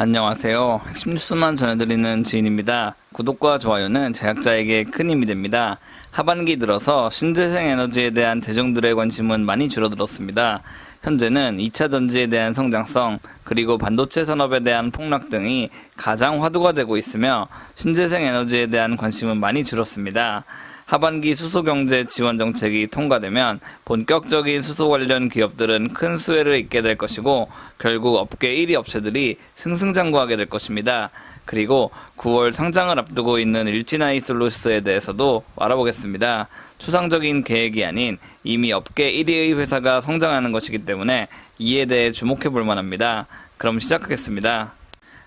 안녕하세요. 핵심 뉴스만 전해드리는 지인입니다. 구독과 좋아요는 제작자에게 큰 힘이 됩니다. 하반기 들어서 신재생 에너지에 대한 대중들의 관심은 많이 줄어들었습니다. 현재는 2차 전지에 대한 성장성, 그리고 반도체 산업에 대한 폭락 등이 가장 화두가 되고 있으며 신재생 에너지에 대한 관심은 많이 줄었습니다. 하반기 수소경제 지원 정책이 통과되면 본격적인 수소 관련 기업들은 큰 수혜를 입게 될 것이고 결국 업계 1위 업체들이 승승장구하게 될 것입니다. 그리고 9월 상장을 앞두고 있는 일진아이솔루스에 대해서도 알아보겠습니다. 추상적인 계획이 아닌 이미 업계 1위의 회사가 성장하는 것이기 때문에 이에 대해 주목해 볼 만합니다. 그럼 시작하겠습니다.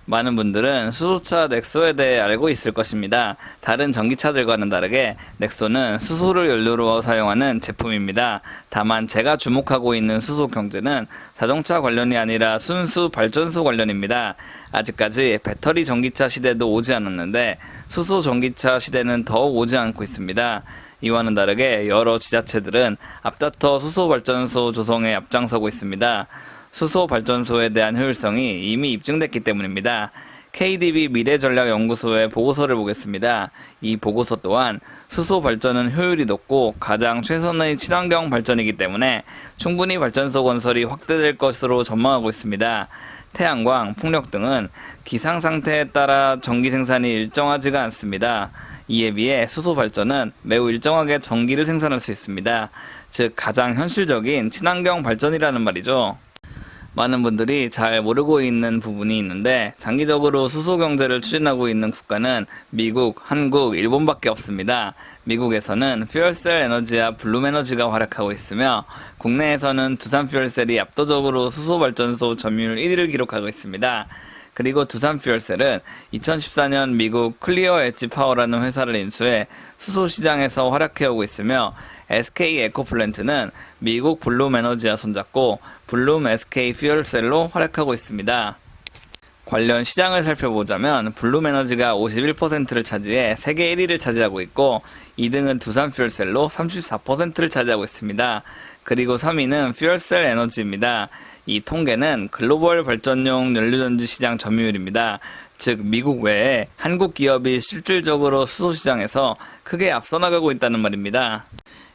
많은 분들은 수소차 넥소에 대해 알고 있을 것입니다. 다른 전기차들과는 다르게 넥소는 수소를 연료로 사용하는 제품입니다. 다만 제가 주목하고 있는 수소 경제는 자동차 관련이 아니라 순수 발전소 관련입니다. 아직까지 배터리 전기차 시대도 오지 않았는데 수소 전기차 시대는 더욱 오지 않고 있습니다. 이와는 다르게 여러 지자체들은 앞다퉈 수소 발전소 조성에 앞장서고 있습니다. 수소 발전소에 대한 효율성이 이미 입증됐기 때문입니다. KDB 미래전략연구소의 보고서를 보겠습니다. 이 보고서 또한 수소 발전은 효율이 높고 가장 최선의 친환경 발전이기 때문에 충분히 발전소 건설이 확대될 것으로 전망하고 있습니다. 태양광, 풍력 등은 기상 상태에 따라 전기 생산이 일정하지가 않습니다. 이에 비해 수소 발전은 매우 일정하게 전기를 생산할 수 있습니다. 즉 가장 현실적인 친환경 발전이라는 말이죠. 많은 분들이 잘 모르고 있는 부분이 있는데 장기적으로 수소 경제를 추진하고 있는 국가는 미국, 한국, 일본밖에 없습니다. 미국에서는 퓨얼셀 에너지와 블룸 에너지가 활약하고 있으며 국내에서는 두산 퓨얼셀이 압도적으로 수소 발전소 점유율 1위를 기록하고 있습니다. 그리고 두산 퓨얼셀은 2014년 미국 클리어 엣지 파워라는 회사를 인수해 수소 시장에서 활약해오고 있으며 SK 에코플랜트는 미국 블룸 에너지와 손잡고 블룸 SK 퓨얼셀로 활약하고 있습니다. 관련 시장을 살펴보자면 블룸 에너지가 51%를 차지해 세계 1위를 차지하고 있고 2등은 두산 퓨얼셀로 34%를 차지하고 있습니다. 그리고 3위는 퓨얼셀 에너지입니다. 이 통계는 글로벌 발전용 연료전지 시장 점유율입니다. 즉 미국 외에 한국 기업이 실질적으로 수소 시장에서 크게 앞서 나가고 있다는 말입니다.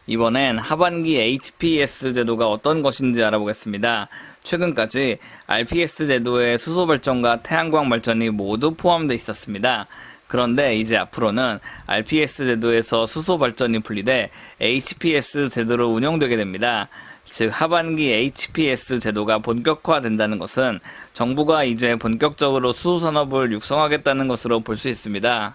이번엔 하반기 HPS 제도가 어떤 것인지 알아보겠습니다. 최근까지 RPS 제도에 수소 발전과 태양광 발전이 모두 포함되어 있었습니다. 그런데 이제 앞으로는 RPS 제도에서 수소 발전이 분리돼 HPS 제도로 운영되게 됩니다. 즉 하반기 HPS 제도가 본격화된다는 것은 정부가 이제 본격적으로 수소 산업을 육성하겠다는 것으로 볼 수 있습니다.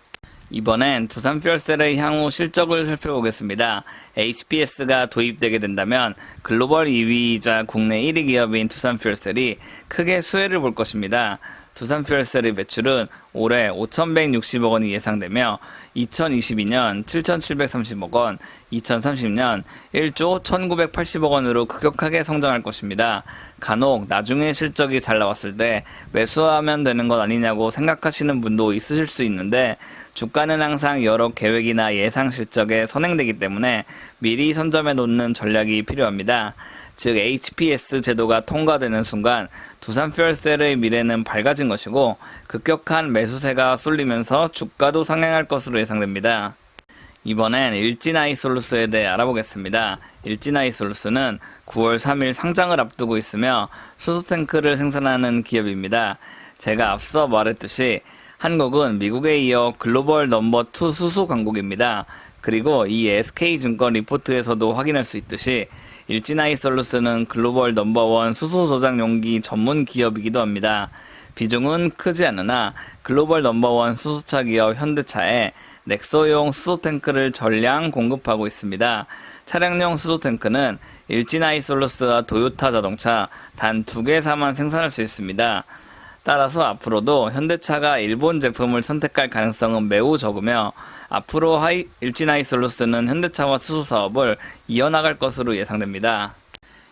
이번엔 두산 퓨얼셀의 향후 실적을 살펴보겠습니다. HPS가 도입되게 된다면 글로벌 2위이자 국내 1위 기업인 두산 퓨얼셀이 크게 수혜를 볼 것입니다. 두산 퓨얼셀의 매출은 올해 5,160억 원이 예상되며 2022년 7,730억 원, 2030년 1조 1,980억 원으로 급격하게 성장할 것입니다. 간혹 나중에 실적이 잘 나왔을 때 매수하면 되는 것 아니냐고 생각하시는 분도 있으실 수 있는데 주가는 항상 여러 계획이나 예상 실적에 선행되기 때문에 미리 선점해 놓는 전략이 필요합니다. 즉 HPS 제도가 통과되는 순간 두산 퓨얼셀의 미래는 밝아진 것이고 급격한 매수세가 쏠리면서 주가도 상향할 것으로 예상됩니다. 이번엔 일진아이솔루스에 대해 알아보겠습니다. 일진아이솔루스는 9월 3일 상장을 앞두고 있으며 수소탱크를 생산하는 기업입니다. 제가 앞서 말했듯이 한국은 미국에 이어 글로벌 넘버 2 수소 강국입니다. 그리고 이 SK증권 리포트에서도 확인할 수 있듯이 일진아이솔루스는 글로벌 넘버1 수소 저장 용기 전문 기업이기도 합니다. 비중은 크지 않으나 글로벌 넘버1 수소차 기업 현대차에 넥소용 수소탱크를 전량 공급하고 있습니다. 차량용 수소탱크는 일진아이솔루스와 도요타 자동차 단 2개사만 생산할 수 있습니다. 따라서 앞으로도 현대차가 일본 제품을 선택할 가능성은 매우 적으며 앞으로 일진아이솔루스는 현대차와 수소 사업을 이어나갈 것으로 예상됩니다.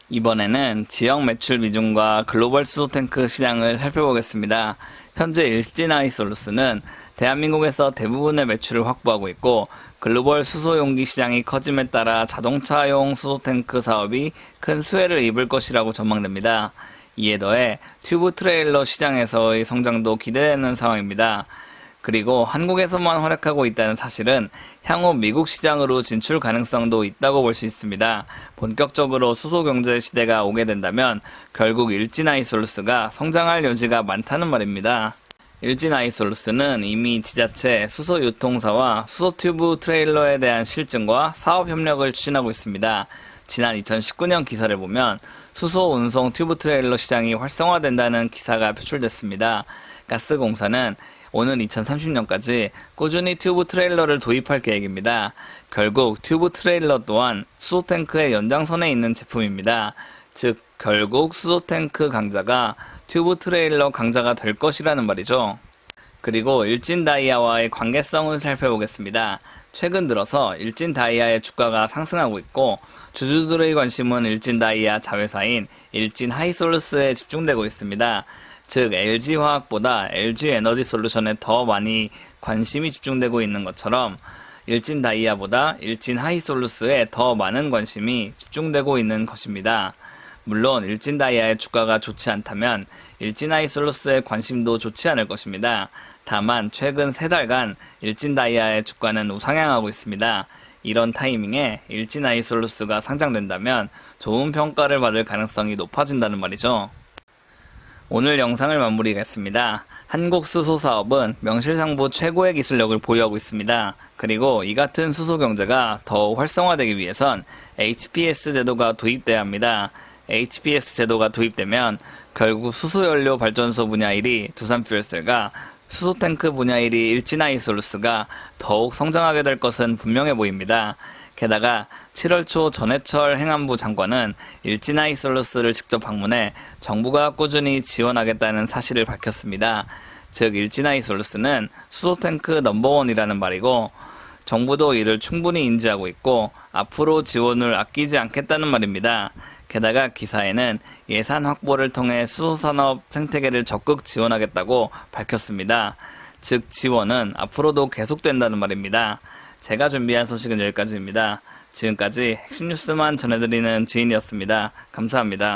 이번에는 지역 매출 비중과 글로벌 수소탱크 시장을 살펴보겠습니다. 현재 일진아이솔루스는 대한민국에서 대부분의 매출을 확보하고 있고 글로벌 수소용기 시장이 커짐에 따라 자동차용 수소탱크 사업이 큰 수혜를 입을 것이라고 전망됩니다. 이에 더해 튜브 트레일러 시장에서의 성장도 기대되는 상황입니다. 그리고 한국에서만 활약하고 있다는 사실은 향후 미국 시장으로 진출 가능성도 있다고 볼 수 있습니다. 본격적으로 수소 경제 시대가 오게 된다면 결국 일진 아이솔루스가 성장할 여지가 많다는 말입니다. 일진 아이솔루스는 이미 지자체, 수소 유통사와 수소 튜브 트레일러에 대한 실증과 사업 협력을 추진하고 있습니다. 지난 2019년 기사를 보면 수소 운송 튜브 트레일러 시장이 활성화된다는 기사가 표출됐습니다. 가스공사는 오는 2030년까지 꾸준히 튜브 트레일러를 도입할 계획입니다. 결국 튜브 트레일러 또한 수소 탱크의 연장선에 있는 제품입니다. 즉 결국 수소 탱크 강자가 튜브 트레일러 강자가 될 것이라는 말이죠. 그리고 일진 다이아와의 관계성을 살펴보겠습니다. 최근 들어서 일진 다이아의 주가가 상승하고 있고 주주들의 관심은 일진 다이아 자회사인 일진 하이솔루스에 집중되고 있습니다. 즉 LG화학보다 LG에너지솔루션에 더 많이 관심이 집중되고 있는 것처럼 일진 다이아보다 일진 하이솔루스에 더 많은 관심이 집중되고 있는 것입니다. 물론 일진 다이아의 주가가 좋지 않다면 일진 하이솔루스의 관심도 좋지 않을 것입니다. 다만 최근 3달간 일진 다이아의 주가는 우상향하고 있습니다. 이런 타이밍에 일진 하이솔루스가 상장된다면 좋은 평가를 받을 가능성이 높아진다는 말이죠. 오늘 영상을 마무리하겠습니다. 한국 수소 사업은 명실상부 최고의 기술력을 보유하고 있습니다. 그리고 이 같은 수소 경제가 더 활성화되기 위해선 HPS 제도가 도입돼야 합니다. HPS 제도가 도입되면 결국 수소연료 발전소 분야 1위 두산퓨얼셀과 수소탱크 분야 1위 일진하이솔루스가 더욱 성장하게 될 것은 분명해 보입니다. 게다가 7월 초 전해철 행안부 장관은 일진하이솔루스를 직접 방문해 정부가 꾸준히 지원하겠다는 사실을 밝혔습니다. 즉 일진하이솔루스는 수소탱크 넘버원이라는 말이고 정부도 이를 충분히 인지하고 있고 앞으로 지원을 아끼지 않겠다는 말입니다. 게다가 기사에는 예산 확보를 통해 수소산업 생태계를 적극 지원하겠다고 밝혔습니다. 즉 지원은 앞으로도 계속된다는 말입니다. 제가 준비한 소식은 여기까지입니다. 지금까지 핵심 뉴스만 전해드리는 지인이었습니다. 감사합니다.